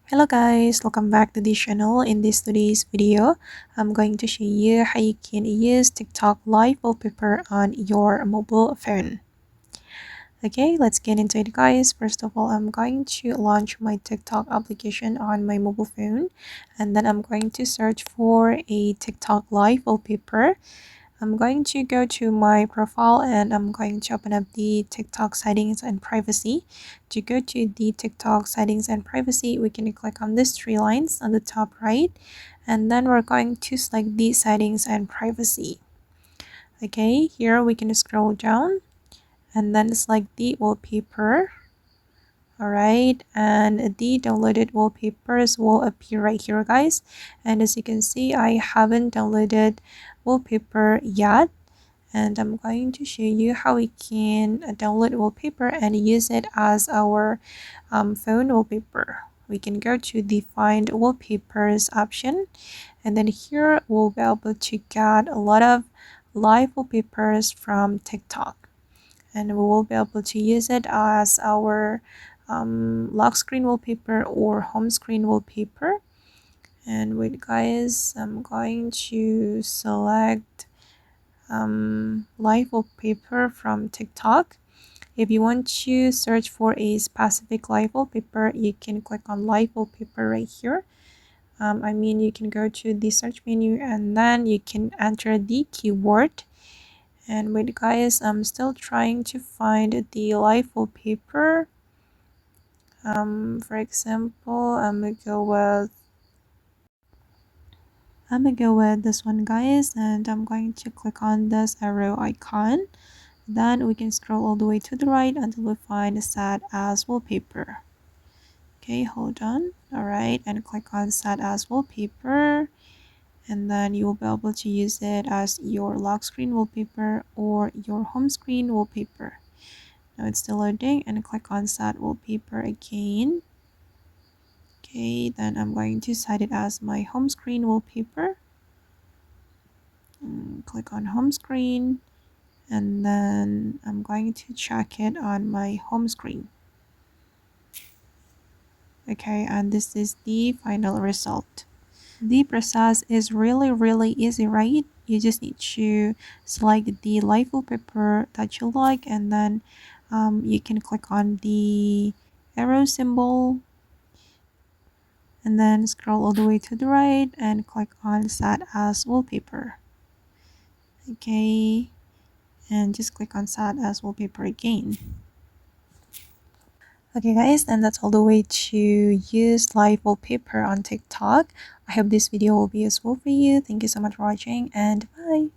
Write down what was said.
Hello guys, welcome back to the channel. In today's video, I'm going to show you how you can use TikTok live wallpaper on your mobile phone. Okay, let's get into it guys. First of all, I'm going to launch my TikTok application on my mobile phone, and then I'm going to search for a TikTok live wallpaper. I'm going to go to my profile and I'm going to open up the TikTok settings and privacy. To go to the TikTok settings and privacy, we can click on these three lines on the top right, and then we're going to select the settings and privacy. Okay, here we can scroll down and then select the wallpaper. Alright, and the downloaded wallpapers will appear right here guys, and as you can see I haven't downloaded wallpaper yet, and I'm going to show you how we can download wallpaper and use it as our phone wallpaper. We can go to the find wallpapers option, and then here we'll be able to get a lot of live wallpapers from TikTok, and we will be able to use it as our lock screen wallpaper or home screen wallpaper. And wait guys, I'm going to select live wallpaper from TikTok. If you want to search for a specific live wallpaper, you can click on live wallpaper right here. You can go to the search menu and then you can enter the keyword. And wait guys, I'm still trying to find the live wallpaper. For example, I'm gonna go with this one guys, and I'm going to click on this arrow icon. Then we can scroll all the way to the right until we find set as wallpaper. Okay, hold on. Alright, and click on set as wallpaper, and then you will be able to use it as your lock screen wallpaper or your home screen wallpaper. Now it's still loading, and click on set wallpaper again. Okay, then I'm going to set it as my home screen wallpaper. Click on home screen, and then I'm going to check it on my home screen. Okay, and this is the final result. The process is really easy, right? You just need to select the live wallpaper that you like, and then you can click on the arrow symbol and then scroll all the way to the right and click on set as wallpaper. Okay, and just click on set as wallpaper again. Okay guys, and that's all the way to use live wallpaper on TikTok. I hope this video will be useful for you. Thank you so much for watching, and bye.